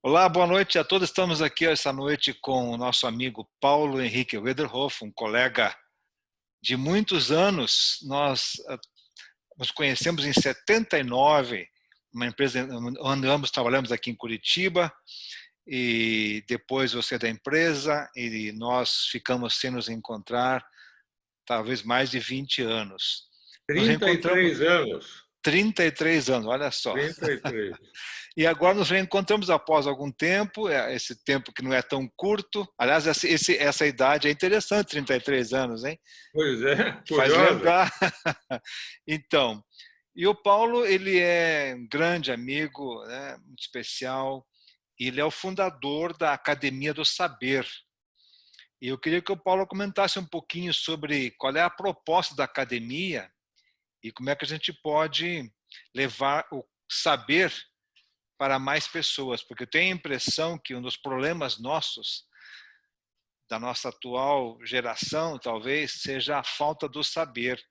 Olá, boa noite a todos. Estamos aqui essa noite com o nosso amigo Paulo Henrique Wederhoff, um colega de muitos anos. Nós nos conhecemos em 79, uma empresa onde ambos trabalhamos aqui em Curitiba, e depois você da empresa, e nós ficamos sem nos encontrar talvez mais de 20 anos. Nos Trinta e reencontramos três anos. 33 anos, olha só. 33. E agora nos reencontramos após algum tempo, esse tempo que não é tão curto. Aliás, essa idade é interessante, 33 anos, hein? Pois é, Faz curiosa. lembrar. Então, e o Paulo, ele é um grande amigo, né, muito especial. Ele é o fundador da Academia do Saber. E eu queria que o Paulo comentasse um pouquinho sobre qual é a proposta da academia e como é que a gente pode levar o saber para mais pessoas, porque eu tenho a impressão que um dos problemas nossos, da nossa atual geração, talvez, seja a falta do saber.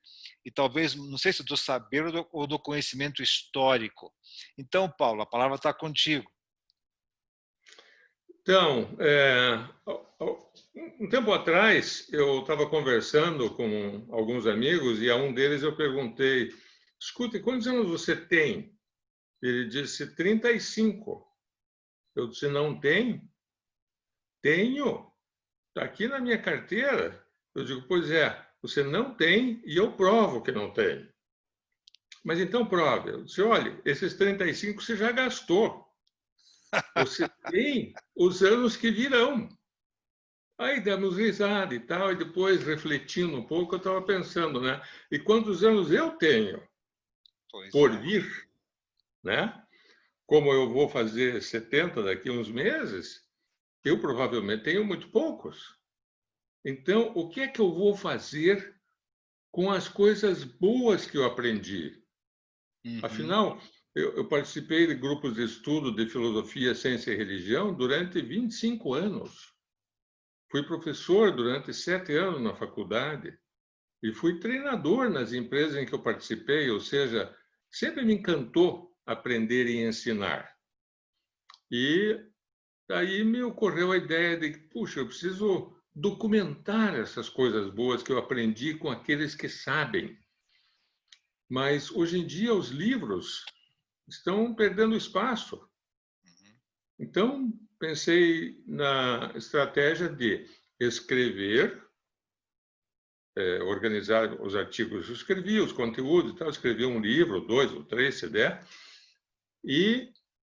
E talvez, não sei se do saber ou do conhecimento histórico. Então, Paulo, a palavra está contigo. Então, um tempo atrás, eu estava conversando com alguns amigos e a um deles eu perguntei: escute, quantos anos você tem? Ele disse 35. Eu disse: não tem? Tenho. Está aqui na minha carteira. Eu digo: pois é, você não tem e eu provo que não tem. Mas então prove. Eu disse: olha, esses 35 você já gastou. Você tem os anos que virão. Aí demos risada e tal, e depois, refletindo um pouco, eu estava pensando, né? E quantos anos eu tenho Pois por é. vir, né? Como eu vou fazer 70 daqui a uns meses, eu provavelmente tenho muito poucos. Então, o que é que eu vou fazer com as coisas boas que eu aprendi? Uhum. Afinal, eu participei de grupos de estudo de filosofia, ciência e religião durante 25 anos. Fui professor durante 7 anos na faculdade e fui treinador nas empresas em que eu participei, ou seja, sempre me encantou aprender e ensinar. E daí me ocorreu a ideia de que, puxa, eu preciso documentar essas coisas boas que eu aprendi com aqueles que sabem. Mas hoje em dia os livros estão perdendo espaço. Então, pensei na estratégia de escrever, organizar os artigos, eu escrevia os conteúdos, tal, escrevia um livro, 2 ou 3, se der, e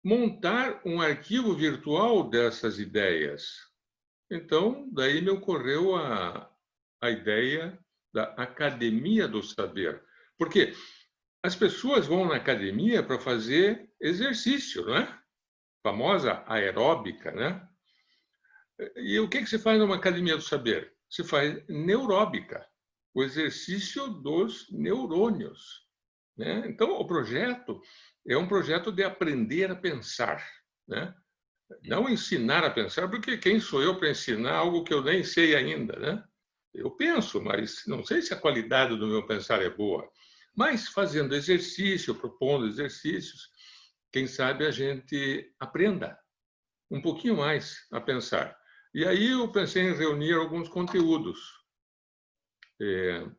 montar um arquivo virtual dessas ideias. Então, daí me ocorreu a ideia da Academia do Saber. Porque as pessoas vão na academia para fazer exercício, não é? Famosa aeróbica, né? E o que se faz numa academia do saber? Se faz neuróbica, o exercício dos neurônios, né? Então, o projeto é um projeto de aprender a pensar, né? Não ensinar a pensar, porque quem sou eu para ensinar algo que eu nem sei ainda, né? Eu penso, mas não sei se a qualidade do meu pensar é boa. Mas fazendo exercício, propondo exercícios, quem sabe a gente aprenda um pouquinho mais a pensar. E aí eu pensei em reunir alguns conteúdos,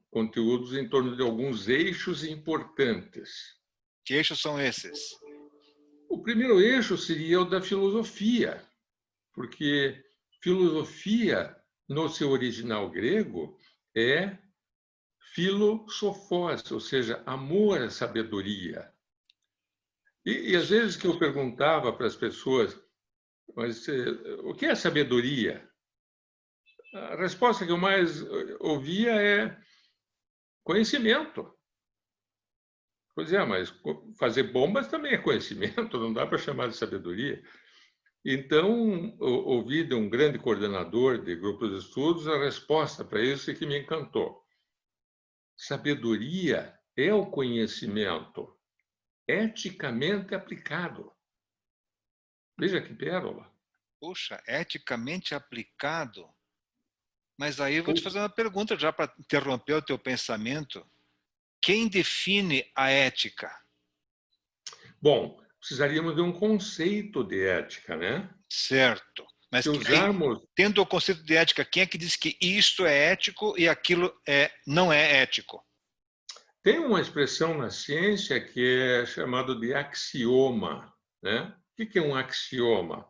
conteúdos em torno de alguns eixos importantes. Que eixos são esses? O primeiro eixo seria o da filosofia, porque filosofia, no seu original grego, é filosofos, ou seja, amor à sabedoria. E às vezes que eu perguntava para as pessoas, mas o que é sabedoria? A resposta que eu mais ouvia é conhecimento. Pois é, mas fazer bombas também é conhecimento, não dá para chamar de sabedoria. Então, ouvi de um grande coordenador de grupos de estudos a resposta para isso que me encantou. Sabedoria é o conhecimento eticamente aplicado. Veja que pérola. Puxa, eticamente aplicado? Mas aí eu vou te fazer uma pergunta já para interromper o teu pensamento. Quem define a ética? Bom, precisaríamos de um conceito de ética, né? Certo. Mas Se usarmos... tendo o conceito de ética, quem é que diz que isto é ético e aquilo não é ético? Tem uma expressão na ciência que é chamada de axioma, né? O que é um axioma?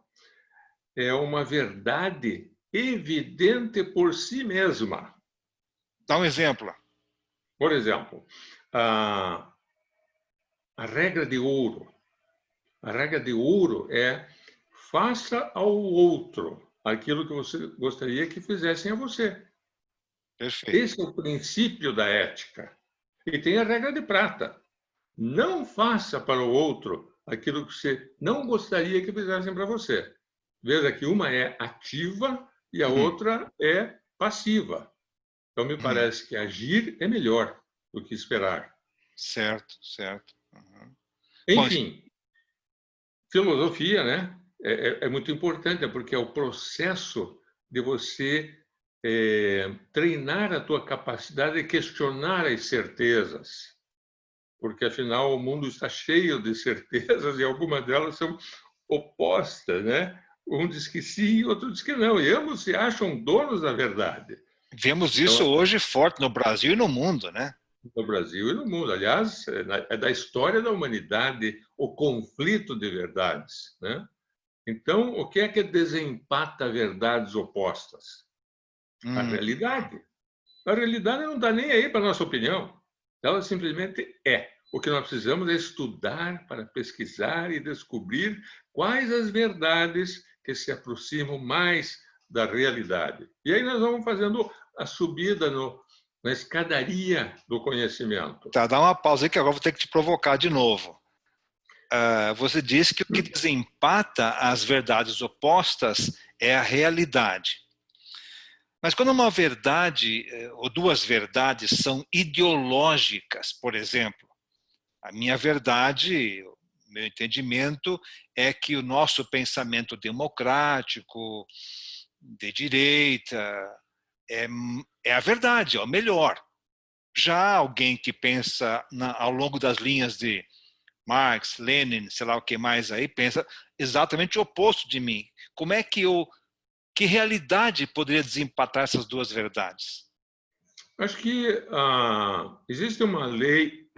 É uma verdade evidente por si mesma. Dá um exemplo. Por exemplo, a regra de ouro. A regra de ouro é: faça ao outro aquilo que você gostaria que fizessem a você. Perfeito. Esse é o princípio da ética. E tem a regra de prata. Não faça para o outro aquilo que você não gostaria que fizessem para você. Veja que uma é ativa e a outra é passiva. Então, me parece que agir é melhor do que esperar. Certo, certo. Bom, Enfim, filosofia, né? É muito importante, porque é o processo de você treinar a tua capacidade de questionar as certezas, porque afinal o mundo está cheio de certezas e algumas delas são opostas, né? Um diz que sim, outro diz que não, e ambos se acham donos da verdade. vemos isso Então, hoje forte no Brasil e no mundo, né? no Brasil e no mundo. Aliás, é da história da humanidade o conflito de verdades, né? Então, o que é que desempata verdades opostas? A realidade. A realidade não está nem aí para a nossa opinião. Ela simplesmente é. O que nós precisamos é estudar para pesquisar e descobrir quais as verdades que se aproximam mais da realidade. E aí nós vamos fazendo a subida na escadaria do conhecimento. Tá, dá uma pausa aí que agora vou ter que te provocar de novo. Você disse que o que desempata as verdades opostas é a realidade. Mas quando uma verdade ou duas verdades são ideológicas, por exemplo, a minha verdade, o meu entendimento é que o nosso pensamento democrático, de direita, é a verdade, é o melhor. Já alguém que pensa ao longo das linhas de Marx, Lenin, sei lá o que mais aí, pensa exatamente o oposto de mim. Como é que que realidade poderia desempatar essas duas verdades? Acho que existe uma lei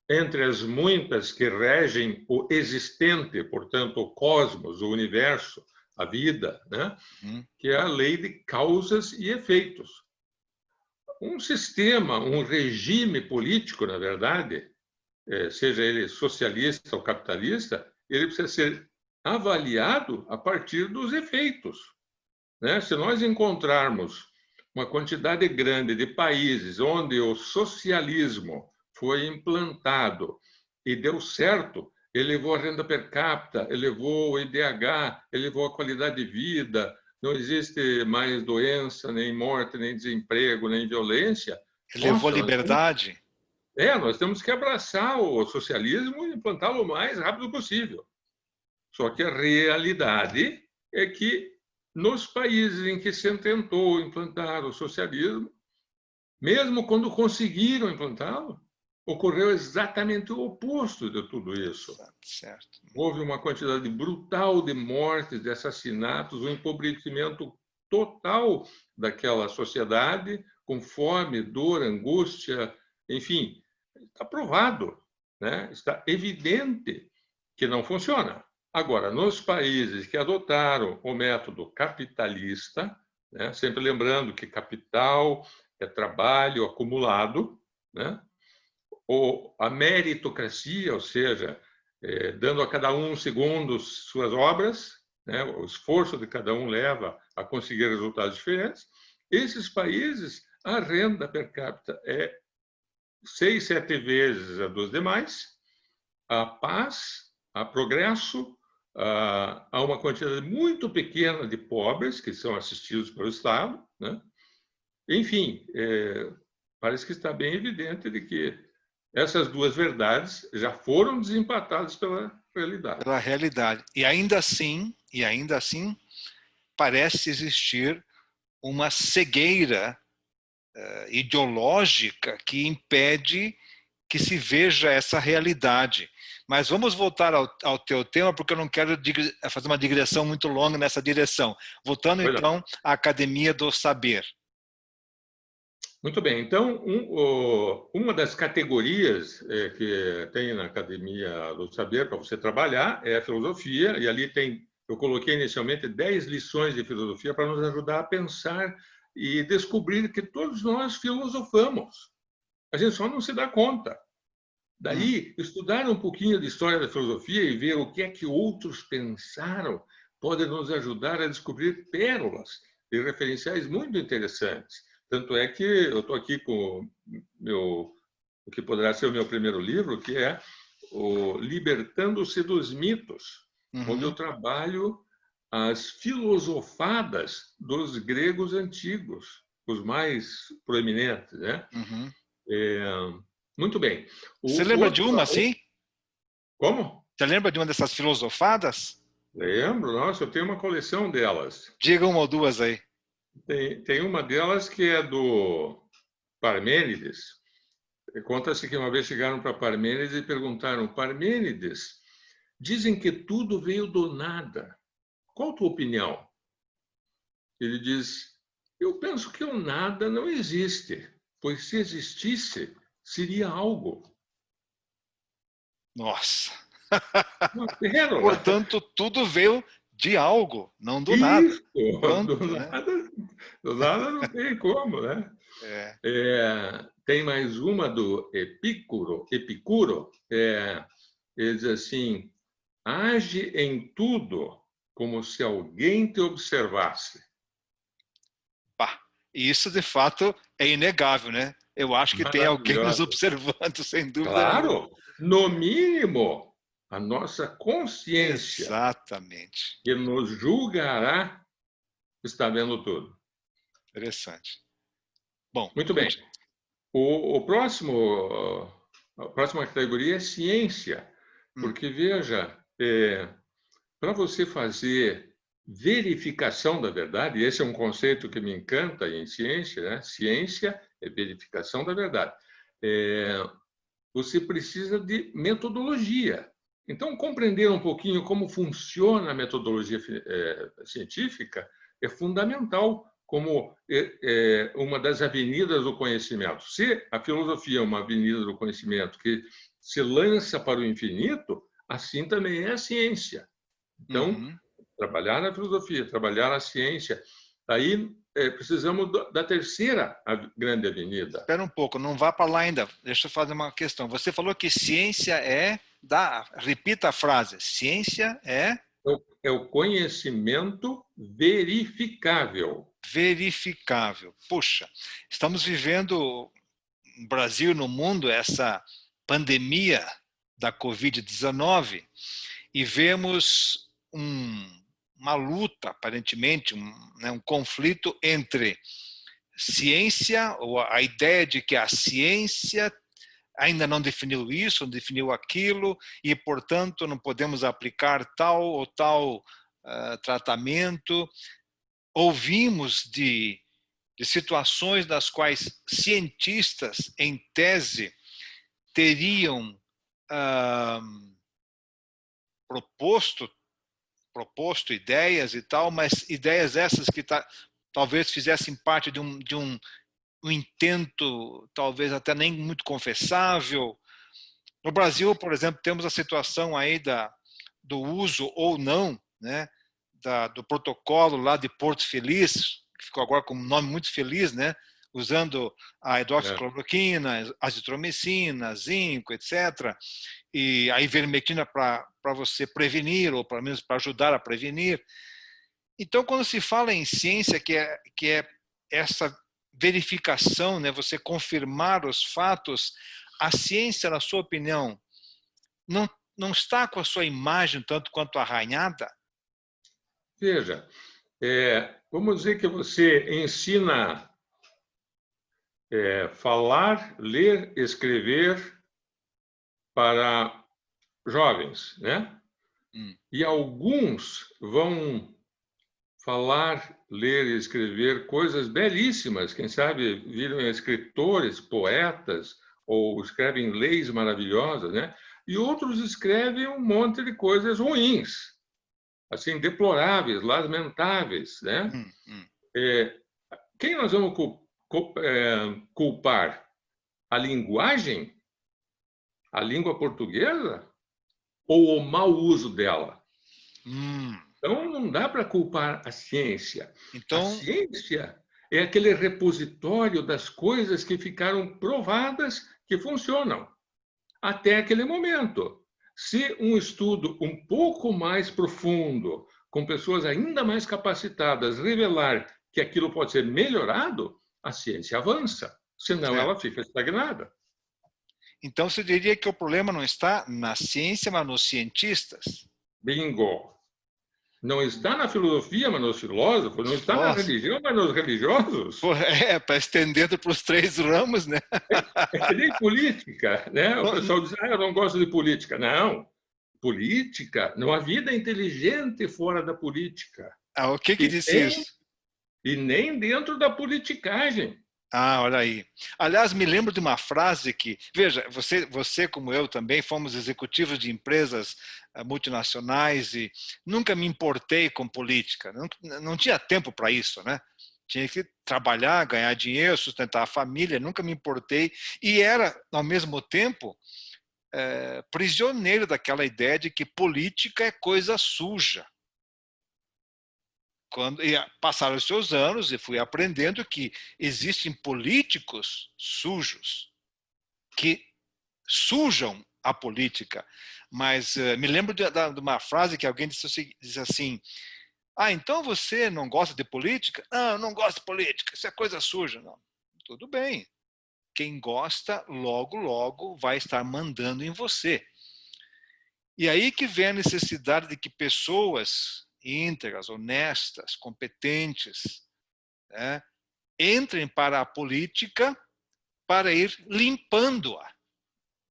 entre as muitas que regem o existente, portanto, o cosmos, o universo, a vida, né? Que é a lei de causas e efeitos. Um sistema, um regime político, na verdade, seja ele socialista ou capitalista, ele precisa ser avaliado a partir dos efeitos, né? Se nós encontrarmos uma quantidade grande de países onde o socialismo foi implantado e deu certo, elevou a renda per capita, elevou o IDH, elevou a qualidade de vida, não existe mais doença, nem morte, nem desemprego, nem violência. Levou Nossa, liberdade? nós temos que abraçar o socialismo e implantá-lo o mais rápido possível. Só que a realidade é que nos países em que se tentou implantar o socialismo, mesmo quando conseguiram implantá-lo, ocorreu exatamente o oposto de tudo isso. Certo. Houve uma quantidade brutal de mortes, de assassinatos, um empobrecimento total daquela sociedade, com fome, dor, angústia, enfim, está provado, né? Está evidente que não funciona. Agora, nos países que adotaram o método capitalista, né, sempre lembrando que capital é trabalho acumulado, né, ou a meritocracia, ou seja, dando a cada um segundo suas obras, né, o esforço de cada um leva a conseguir resultados diferentes. Esses países, a renda per capita é 6, 7 vezes a dos demais, a paz, a progresso, há uma quantidade muito pequena de pobres que são assistidos pelo Estado, né? Enfim, parece que está bem evidente de que essas duas verdades já foram desempatadas pela realidade. Pela realidade. E ainda assim, parece existir uma cegueira ideológica que impede que se veja essa realidade. Mas vamos voltar ao teu tema, porque eu não quero fazer uma digressão muito longa nessa direção. Voltando, então, à Academia do Saber. Muito bem. Então, uma das categorias que tem na Academia do Saber para você trabalhar é a filosofia, e ali eu coloquei inicialmente 10 lições de filosofia para nos ajudar a pensar e descobrir que todos nós filosofamos. A gente só não se dá conta. Daí, estudar um pouquinho de história da filosofia e ver o que é que outros pensaram pode nos ajudar a descobrir pérolas e referenciais muito interessantes. Tanto é que eu estou aqui com o que poderá ser o meu primeiro livro, que é o Libertando-se dos Mitos, onde eu trabalho as filosofadas dos gregos antigos, os mais proeminentes, né? Muito bem. Você lembra de uma, assim? Como? Você lembra de uma dessas filosofadas? Lembro, nossa, eu tenho uma coleção delas. Diga uma ou duas aí. Tem uma delas que é do Parmênides. Conta-se que uma vez chegaram para Parmênides e perguntaram: Parmênides, dizem que tudo veio do nada. Qual a tua opinião? Ele diz: eu penso que o nada não existe, pois se existisse, seria algo. Nossa! Uma pérola. Portanto, tudo veio de algo, não do Isso, nada. Pronto, do nada não tem como, né? Tem mais uma do Epicuro. Ele diz assim: age em tudo como se alguém te observasse. Pá, isso, de fato, é inegável, né? Eu acho que tem alguém nos observando, sem dúvida nenhuma. Claro, no mínimo, a nossa consciência, exatamente, que nos julgará, está vendo tudo. Interessante. Bom, Muito bem. A próxima categoria é ciência, porque, veja, para você fazer verificação da verdade, e esse é um conceito que me encanta em ciência, né? Ciência é verificação da verdade. Você precisa de metodologia. Então, compreender um pouquinho como funciona a metodologia científica é fundamental como uma das avenidas do conhecimento. Se a filosofia é uma avenida do conhecimento que se lança para o infinito, assim também é a ciência. Então, trabalhar na filosofia, trabalhar na ciência, aí precisamos da terceira grande avenida. Espera um pouco, não vá para lá ainda. Deixa eu fazer uma questão. Você falou que ciência repita a frase. Ciência é o conhecimento verificável. Verificável. Puxa, estamos vivendo no Brasil e no mundo essa pandemia da Covid-19 e vemos uma luta, aparentemente, um conflito entre ciência, ou a ideia de que a ciência ainda não definiu isso, não definiu aquilo, e, portanto, não podemos aplicar tal ou tal tratamento. Ouvimos de situações das quais cientistas, em tese, teriam proposto ideias e tal, mas ideias essas que talvez fizessem parte de um intento, talvez até nem muito confessável. No Brasil, por exemplo, temos a situação aí do uso ou não, né, do protocolo lá de Porto Feliz, que ficou agora com um nome muito feliz, né, usando a hidroxicloroquina, azitromicina, zinco, etc., e a ivermectina para você prevenir, ou pelo menos para ajudar a prevenir. Então, quando se fala em ciência, que é essa verificação, né, você confirmar os fatos, a ciência, na sua opinião, não está com a sua imagem tanto quanto arranhada? Veja, vamos dizer que você ensina falar, ler, escrever para jovens, né? E alguns vão falar, ler e escrever coisas belíssimas, quem sabe viram escritores, poetas ou escrevem leis maravilhosas, né? E outros escrevem um monte de coisas ruins, assim, deploráveis, lamentáveis, né? Hum, hum. Quem nós vamos culpar? A linguagem? A língua portuguesa? Ou o mau uso dela? Hum. Então, não dá para culpar a ciência. A Então, ciência é aquele repositório das coisas que ficaram provadas que funcionam até aquele momento. Se um estudo um pouco mais profundo, com pessoas ainda mais capacitadas, revelar que aquilo pode ser melhorado, a ciência avança, senão certo. ela fica estagnada. Então, você diria que o problema não está na ciência, mas nos cientistas? Bingo! Não está na filosofia, mas nos filósofos, não está na Filósofo? religião, mas nos religiosos. Pô, para estender para os três ramos, né? É que nem política, né? O pessoal diz, eu não gosto de política. Não, política, não há vida inteligente fora da política. Ah, o que E disse nem, isso? e nem dentro da politicagem. Ah, olha aí. Aliás, me lembro de uma frase que, veja, você como eu também fomos executivos de empresas multinacionais e nunca me importei com política. Não tinha tempo para isso, né? Tinha que trabalhar, ganhar dinheiro, sustentar a família, nunca me importei. E era, ao mesmo tempo, prisioneiro daquela ideia de que política é coisa suja. Passaram os seus anos e fui aprendendo que existem políticos sujos, que sujam a política. Mas me lembro de uma frase que alguém disse assim, então você não gosta de política? Não, eu não gosto de política, isso é coisa suja. Não, tudo bem. Quem gosta, logo, logo vai estar mandando em você. E aí que vem a necessidade de que pessoas íntegras, honestas, competentes, né, entrem para a política para ir limpando-a.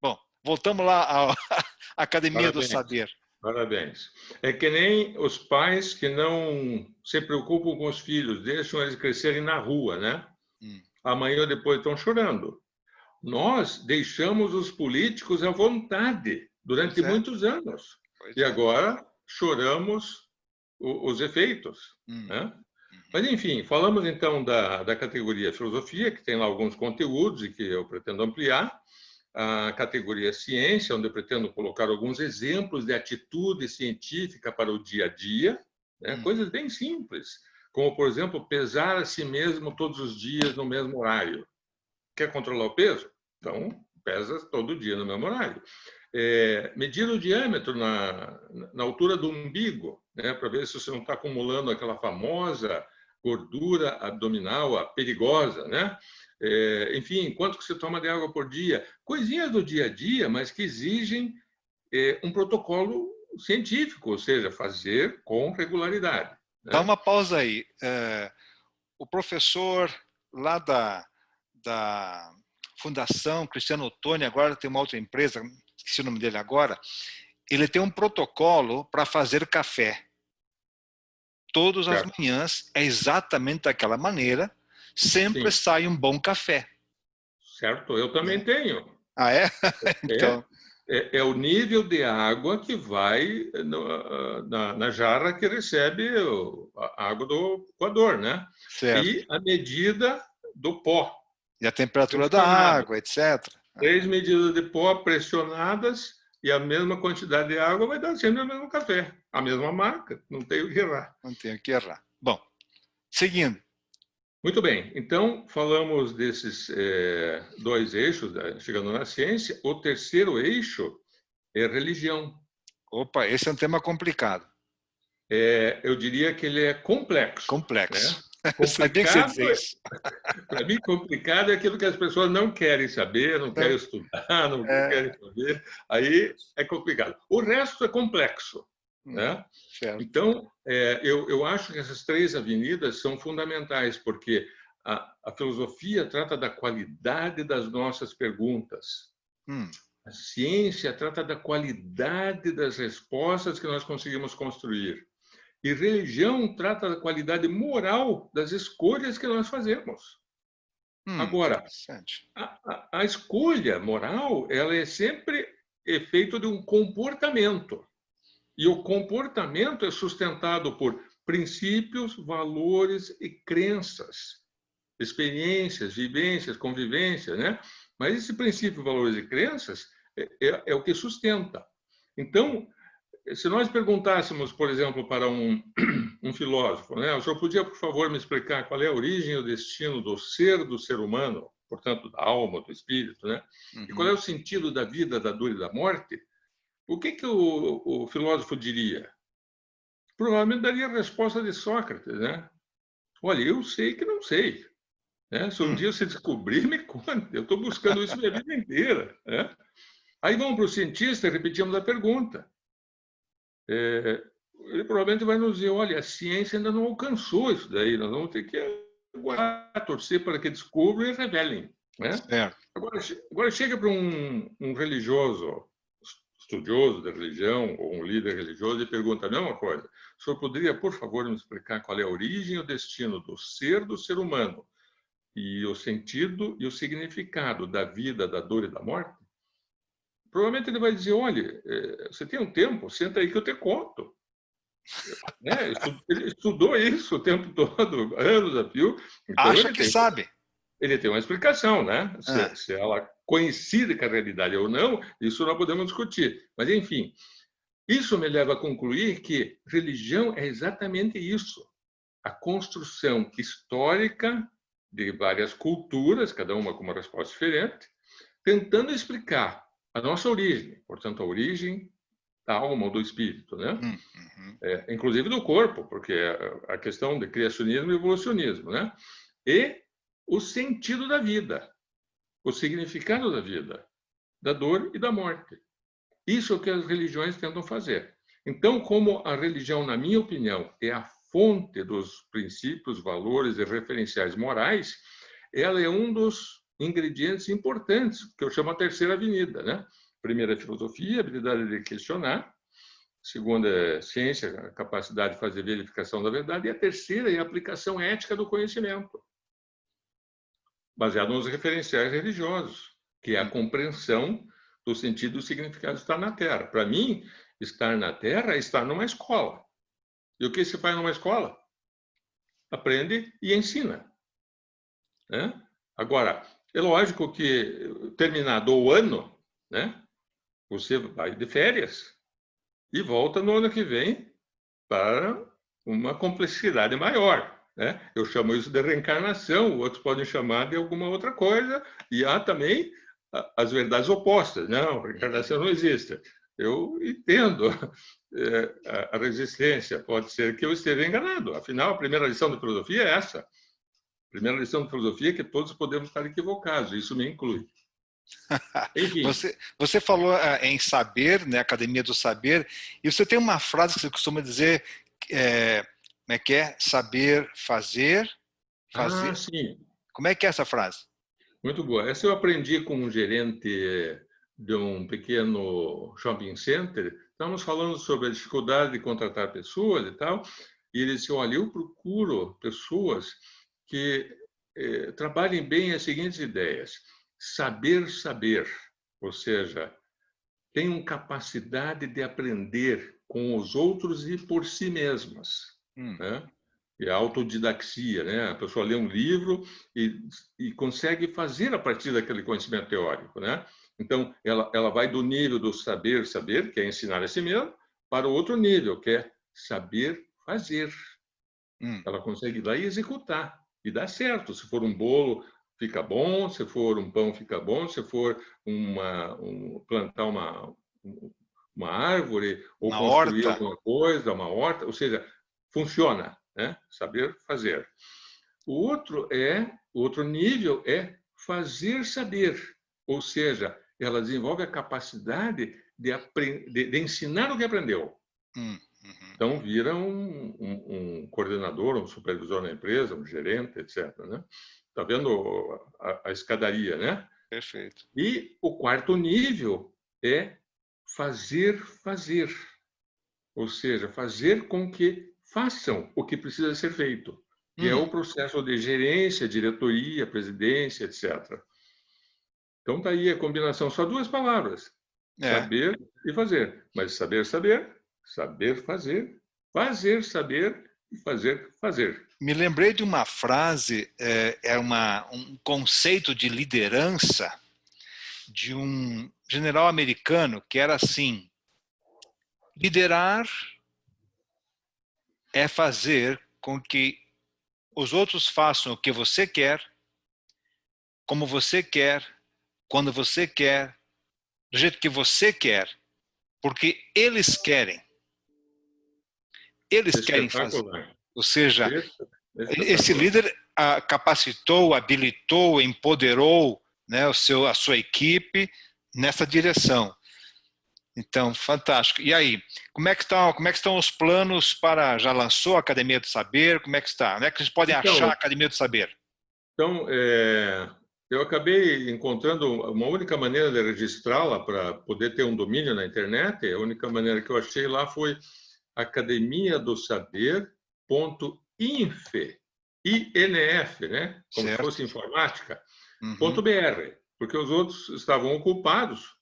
Bom, voltamos lá à Academia do Parabéns, Saber. parabéns. É que nem os pais que não se preocupam com os filhos, deixam eles crescerem na rua, né? Hum, Amanhã ou depois estão chorando. Nós deixamos os políticos à vontade pois durante é, muitos anos. pois E é. agora choramos os efeitos, Hum, né? uhum, Mas, enfim, falamos então da categoria filosofia, que tem lá alguns conteúdos e que eu pretendo ampliar. A categoria ciência, onde eu pretendo colocar alguns exemplos de atitude científica para o dia a dia, né? hum. Coisas bem simples, como, por exemplo, pesar a si mesmo todos os dias no mesmo horário. Quer controlar o peso? Então, pesa todo dia no mesmo horário. Medir o diâmetro na altura do umbigo, né, para ver se você não está acumulando aquela famosa gordura abdominal, a perigosa, né? Enfim, quanto que você toma de água por dia? Coisinhas do dia a dia, mas que exigem um protocolo científico, ou seja, fazer com regularidade. Dá Né? uma pausa aí. O professor lá da Fundação Cristiano Ottoni, agora tem uma outra empresa, esqueci o nome dele agora, ele tem um protocolo para fazer café. Todas as Certo? manhãs é exatamente daquela maneira, sempre Sim, sai um bom café. certo. Eu também Né? tenho. Ah, é? É, Então, é o nível de água que vai na jarra que recebe a água do coador, né? certo. E a medida do pó E a temperatura da pressionado. água, etc. 3 medidas de pó pressionadas e a mesma quantidade de água vai dar sempre o mesmo café. A mesma marca, não tem o que errar. Não tenho que errar. Bom, seguindo. Muito bem, então falamos desses dois eixos, chegando na ciência. O terceiro eixo é religião. Opa, esse é um tema complicado. Eu diria que ele é complexo, né? Complexo. Sabia que você ia Complicado, dizer isso. para mim, complicado é aquilo que as pessoas não querem saber, não querem Não, estudar, não querem é, saber. Aí é complicado. O resto é complexo, né? certo. Então, eu acho que essas três avenidas são fundamentais, porque a filosofia trata da qualidade das nossas perguntas. Hum, A ciência trata da qualidade das respostas que nós conseguimos construir. E religião trata da qualidade moral das escolhas que nós fazemos. Agora, Interessante. a escolha moral, ela é sempre efeito de um comportamento. E o comportamento é sustentado por princípios, valores e crenças, experiências, vivências, convivência, né? Mas esse princípio, valores e crenças é o que sustenta. Então, se nós perguntássemos, por exemplo, para um filósofo, né? O senhor podia, por favor, me explicar qual é a origem e o destino do ser humano, portanto, da alma, do espírito, né? E qual é o sentido da vida, da dor e da morte? O que o filósofo diria? Provavelmente daria a resposta de Sócrates, né? Olha, eu sei que não sei. Né? Se um dia você descobrir, me conte. Eu estou buscando isso minha vida inteira. Né? Aí vamos para o cientista e repetimos a pergunta. Ele provavelmente vai nos dizer, olha, a ciência ainda não alcançou isso daí, nós vamos ter que aguardar, torcer para que descubram e revelem. Né? Certo. Agora chega para um religioso, estudioso da religião, ou um líder religioso, e pergunta a mesma coisa. O senhor poderia, por favor, me explicar qual é a origem e o destino do ser humano, e o sentido e o significado da vida, da dor e da morte? Provavelmente ele vai dizer, olha, você tem um tempo, senta aí que eu te conto. Né? Ele estudou isso o tempo todo, anos a fio, então Acha que sabe. ele tem uma explicação, né? Ah, Se ela coincide com a realidade ou não, isso nós podemos discutir. Mas, enfim, isso me leva a concluir que religião é exatamente isso, a construção histórica de várias culturas, cada uma com uma resposta diferente, tentando explicar a nossa origem, portanto, a origem da alma ou do espírito, né? Inclusive do corpo, porque a questão de criacionismo e evolucionismo, né? E o sentido da vida, o significado da vida, da dor e da morte. Isso é o que as religiões tentam fazer. Então, como a religião, na minha opinião, é a fonte dos princípios, valores e referenciais morais, ela é um dos ingredientes importantes, que eu chamo a terceira avenida, né? Primeira é filosofia, habilidade de questionar. Segunda é ciência, a capacidade de fazer verificação da verdade. E a terceira é a aplicação ética do conhecimento, baseado nos referenciais religiosos, que é a compreensão do sentido e do significado de estar na Terra. Para mim, estar na Terra é estar numa escola. E o que se faz numa escola? Aprende e ensina. Né? Agora, é lógico que, terminado o ano, né, você vai de férias e volta no ano que vem para uma complexidade maior. Né? Eu chamo isso de reencarnação, outros podem chamar de alguma outra coisa, e há também as verdades opostas. Não, reencarnação não existe. Eu entendo a resistência, pode ser que eu esteja enganado. Afinal, a primeira lição de filosofia é essa. A primeira lição de filosofia é que todos podemos estar equivocados, isso me inclui. Enfim. Você falou em saber, né, Academia do Saber, e você tem uma frase que você costuma dizer, como é que é? Saber fazer, Ah, fazer. sim. Como é que é essa frase? Muito boa. Essa eu aprendi com um gerente de um pequeno shopping center. Estávamos falando sobre a dificuldade de contratar pessoas e tal, e ele disse, olha, eu procuro pessoas que trabalhem bem as seguintes ideias. Saber, ou seja, tenham capacidade de aprender com os outros e por si mesmas. Né? E a autodidaxia, né? A pessoa lê um livro e consegue fazer a partir daquele conhecimento teórico, né? Então, ela vai do nível do saber, que é ensinar a si mesmo, para o outro nível, que é saber fazer. Ela consegue ir lá e executar, e dá certo. Se for um bolo, fica bom, se for um pão, fica bom, se for plantar uma árvore ou Na construir horta? alguma coisa, uma horta, ou seja, funciona, né? Saber fazer. O outro nível é fazer saber, ou seja, ela desenvolve a capacidade de ensinar o que aprendeu. Então, vira um coordenador, um supervisor na empresa, um gerente, etc. Né? Está vendo a escadaria, né? Perfeito. E o quarto nível é fazer. Ou seja, fazer com que façam o que precisa ser feito. que é o processo de gerência, diretoria, presidência, etc. Então, está aí a combinação, só duas palavras, saber e fazer. Mas saber, saber, saber, fazer, fazer, saber e fazer, fazer. Me lembrei de uma frase, um conceito de liderança de um general americano que era assim: liderar é fazer com que os outros façam o que você quer, como você quer, quando você quer, do jeito que você quer, porque eles querem. Eles querem fazer. Ou seja, esse líder capacitou, habilitou, empoderou, né, a sua equipe nessa direção. Então, fantástico. E aí, como é que estão os planos para... Já lançou a Academia do Saber? Como é que está? Onde é que vocês podem achar a Academia do Saber? Então, eu acabei encontrando uma única maneira de registrá-la para poder ter um domínio na internet. A única maneira que eu achei lá foi academiadosaber.inf, INF, né? Como se fosse informática, .br, porque os outros estavam ocupados.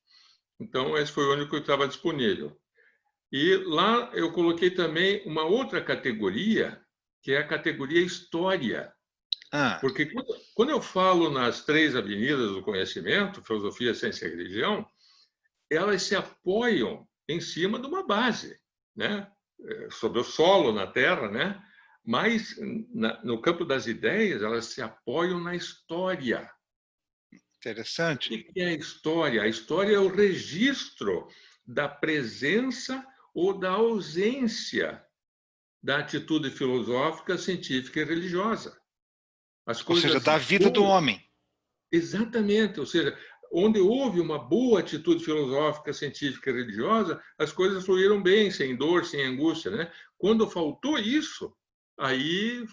Então, esse foi o único que estava disponível. E lá eu coloquei também uma outra categoria, que é a categoria História. Porque quando eu falo nas 3 avenidas do conhecimento, filosofia, ciência e religião, elas se apoiam em cima de uma base, né? Sobre o solo, na terra, né? Mas no campo das ideias, elas se apoiam na história. Interessante. O que é a história? A história é o registro da presença ou da ausência da atitude filosófica, científica e religiosa. Ou seja, da vida do homem. Exatamente. Ou seja, onde houve uma boa atitude filosófica, científica e religiosa, as coisas fluíram bem, sem dor, sem angústia, né? Quando faltou isso, aí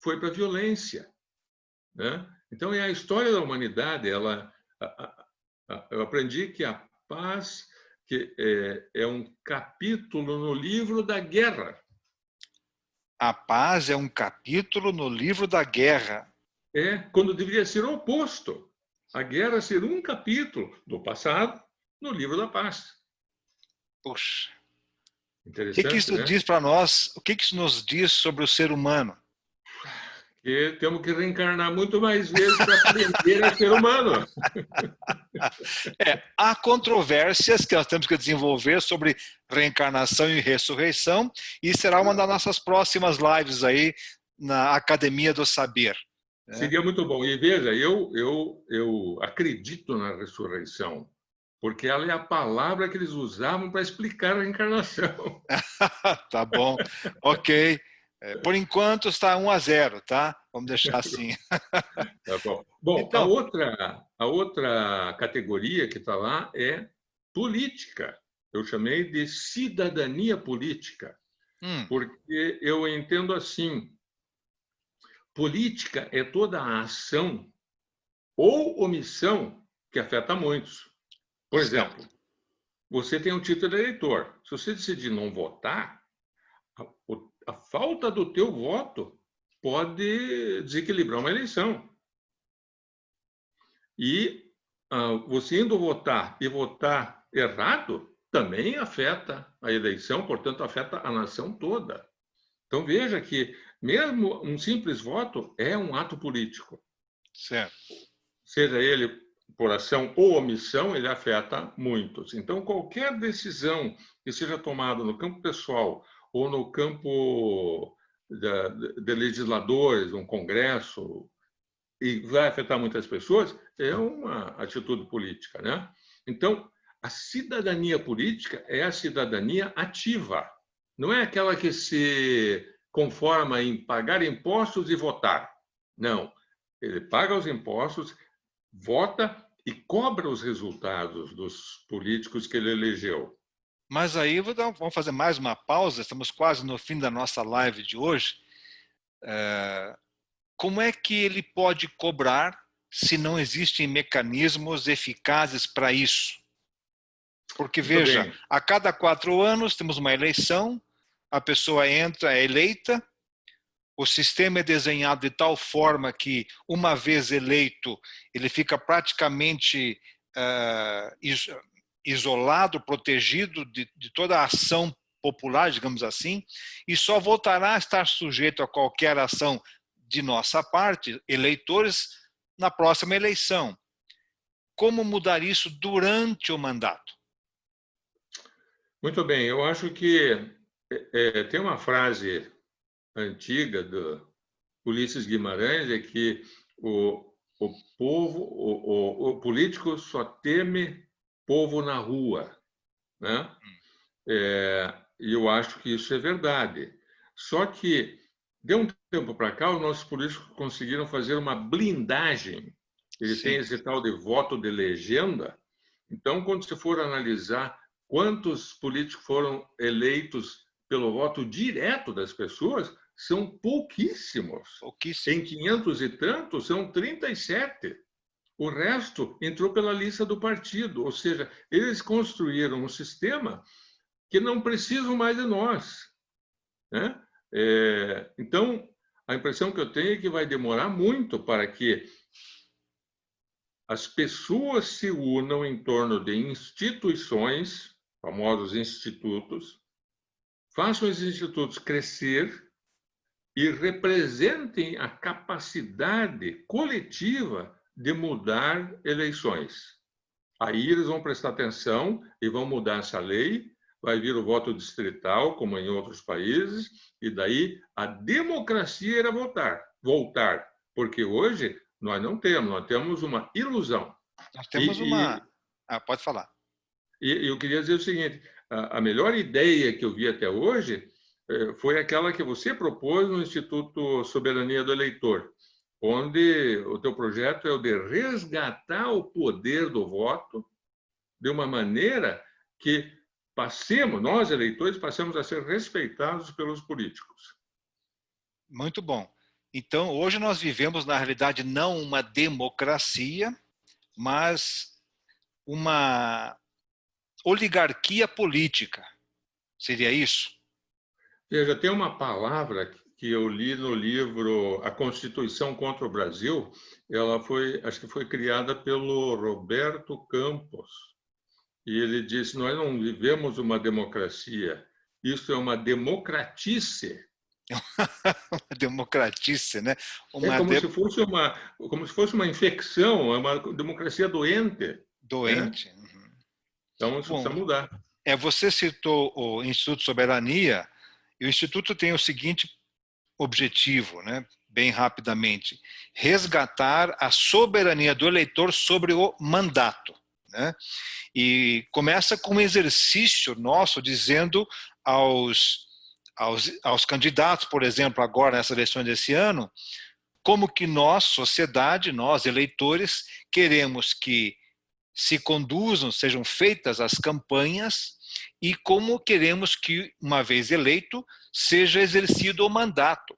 foi para a violência, né? Então, é a história da humanidade. Eu aprendi que a paz é um capítulo no livro da guerra. A paz é um capítulo no livro da guerra. Quando deveria ser o oposto. A guerra ser um capítulo do passado no livro da paz. Puxa. Interessante, o que isso né? diz para nós? O que isso nos diz sobre o ser humano? Que temos que reencarnar muito mais vezes para aprender a ser humano. Há controvérsias que nós temos que desenvolver sobre reencarnação e ressurreição, e será uma das nossas próximas lives aí na Academia do Saber. Seria muito bom. E veja, eu acredito na ressurreição, porque ela é a palavra que eles usavam para explicar a reencarnação. Tá bom, ok. Por enquanto está 1-0, tá? Vamos deixar assim. Tá bom. Bom, então, a outra categoria que está lá é política. Eu chamei de cidadania política, porque eu entendo assim: política é toda a ação ou omissão que afeta muitos. Por exemplo, você tem um título de eleitor. Se você decidir não votar, a falta do teu voto pode desequilibrar uma eleição. E você indo votar e votar errado também afeta a eleição, portanto, afeta a nação toda. Então, veja que mesmo um simples voto é um ato político. Certo. Seja ele por ação ou omissão, ele afeta muitos. Então, qualquer decisão que seja tomada no campo pessoal ou no campo de legisladores, um congresso, e vai afetar muitas pessoas, é uma atitude política, né? Então, a cidadania política é a cidadania ativa. Não é aquela que se conforma em pagar impostos e votar. Não. Ele paga os impostos, vota e cobra os resultados dos políticos que ele elegeu. Mas aí vamos fazer mais uma pausa, estamos quase no fim da nossa live de hoje. Como é que ele pode cobrar se não existem mecanismos eficazes para isso? Porque, veja, a cada 4 anos temos uma eleição, a pessoa entra, é eleita, o sistema é desenhado de tal forma que, uma vez eleito, ele fica praticamente isolado, protegido de toda a ação popular, digamos assim, e só voltará a estar sujeito a qualquer ação de nossa parte, eleitores, na próxima eleição. Como mudar isso durante o mandato? Muito bem, eu acho que tem uma frase antiga do Ulisses Guimarães, é que o povo, o político só teme povo na rua, né? E eu acho que isso é verdade. Só que, de um tempo para cá, os nossos políticos conseguiram fazer uma blindagem. Ele tem Sim. esse tal de voto de legenda. Então, quando você for analisar quantos políticos foram eleitos pelo voto direto das pessoas, são pouquíssimos. Em 500 e tantos, são 37. O resto entrou pela lista do partido, ou seja, eles construíram um sistema que não precisam mais de nós, né? Então, a impressão que eu tenho é que vai demorar muito para que as pessoas se unam em torno de instituições, famosos institutos, façam os institutos crescer e representem a capacidade coletiva de mudar eleições. Aí eles vão prestar atenção e vão mudar essa lei, vai vir o voto distrital, como em outros países, e daí a democracia irá voltar, porque hoje nós não temos, nós temos uma ilusão. Nós temos uma... pode falar. E eu queria dizer o seguinte, a melhor ideia que eu vi até hoje foi aquela que você propôs no Instituto Soberania do Eleitor, onde o teu projeto é o de resgatar o poder do voto de uma maneira que nós eleitores, passemos a ser respeitados pelos políticos. Muito bom. Então, hoje nós vivemos, na realidade, não uma democracia, mas uma oligarquia política. Seria isso? Veja, tem uma palavra que eu li no livro A Constituição contra o Brasil, acho que foi criada pelo Roberto Campos, e ele disse: nós não vivemos uma democracia, isso é uma democratice. Democratice, né? É como se fosse uma infecção, é uma democracia doente, né? Doente. Uhum. Então isso Bom, precisa mudar. você citou o Instituto Soberania, e o Instituto tem o seguinte objetivo, né? Bem rapidamente: resgatar a soberania do eleitor sobre o mandato, né? E começa com um exercício nosso dizendo aos candidatos, por exemplo, agora nessas eleições desse ano, como que nós, sociedade, nós, eleitores, queremos que se conduzam, sejam feitas as campanhas e como queremos que, uma vez eleito, seja exercido o mandato.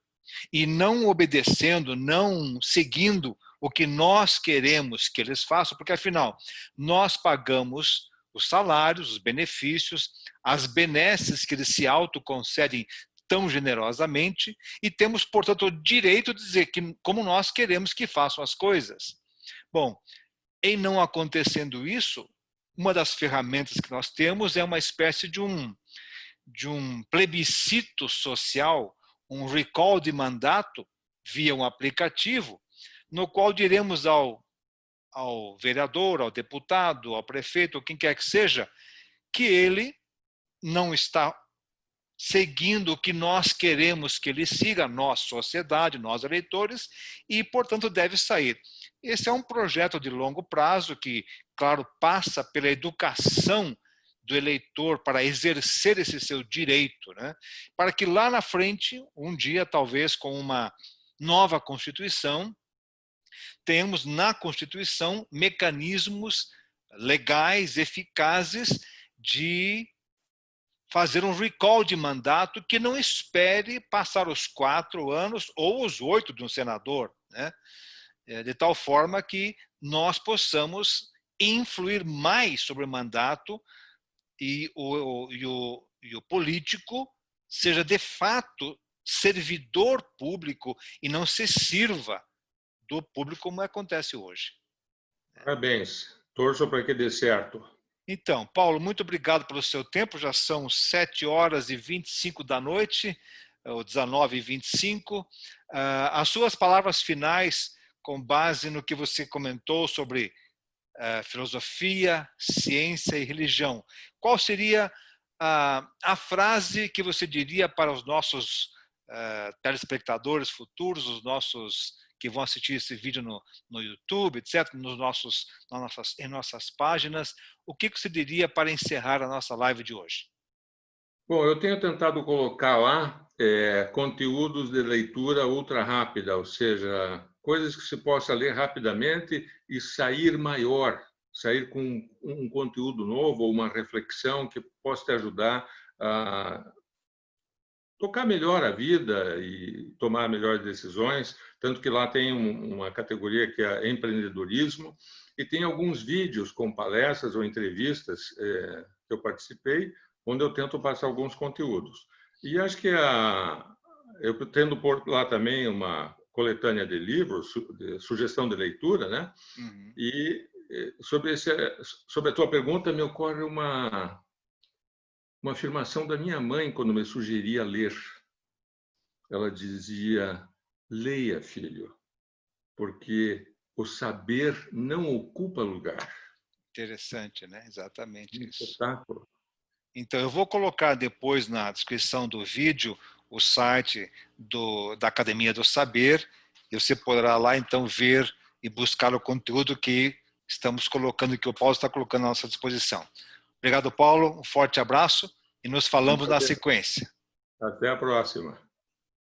E não obedecendo, não seguindo o que nós queremos que eles façam, porque, afinal, nós pagamos os salários, os benefícios, as benesses que eles se autoconcedem tão generosamente e temos, portanto, o direito de dizer como nós queremos que façam as coisas. Bom, em não acontecendo isso, uma das ferramentas que nós temos é uma espécie de um plebiscito social, um recall de mandato via um aplicativo, no qual diremos ao vereador, ao deputado, ao prefeito, ou quem quer que seja, que ele não está seguindo o que nós queremos que ele siga, nós, sociedade, nós, eleitores, e, portanto, deve sair. Esse é um projeto de longo prazo que, claro, passa pela educação do eleitor para exercer esse seu direito, né? Para que lá na frente, um dia, talvez com uma nova Constituição, tenhamos na Constituição mecanismos legais, eficazes de fazer um recall de mandato que não espere passar os 4 anos ou os 8 de um senador, né? De tal forma que nós possamos influir mais sobre o mandato e o político seja de fato servidor público e não se sirva do público como acontece hoje. Parabéns. Torço para que dê certo. Então, Paulo, muito obrigado pelo seu tempo. Já são 7h25 da noite, ou 19h25. As suas palavras finais, com base no que você comentou sobre filosofia, ciência e religião. Qual seria a frase que você diria para os nossos telespectadores futuros, os nossos que vão assistir esse vídeo no YouTube, etc., em nossas páginas? O que você diria para encerrar a nossa live de hoje? Bom, eu tenho tentado colocar lá conteúdos de leitura ultra rápida, ou seja, coisas que se possa ler rapidamente e sair maior, sair com um conteúdo novo ou uma reflexão que possa te ajudar a tocar melhor a vida e tomar melhores decisões, tanto que lá tem uma categoria que é empreendedorismo, e tem alguns vídeos com palestras ou entrevistas que eu participei, onde eu tento passar alguns conteúdos. E acho que eu pretendo pôr lá também uma coletânea de livros, de sugestão de leitura, né? Uhum. E sobre a tua pergunta, me ocorre uma afirmação da minha mãe quando me sugeria ler. Ela dizia: leia, filho, porque o saber não ocupa lugar. Interessante, né? Exatamente isso. Espetáculo. Então, eu vou colocar depois na descrição do vídeo o site da Academia do Saber, e você poderá lá, então, ver e buscar o conteúdo que estamos colocando, que o Paulo está colocando à nossa disposição. Obrigado, Paulo. Um forte abraço e nos falamos na sequência. Até a próxima.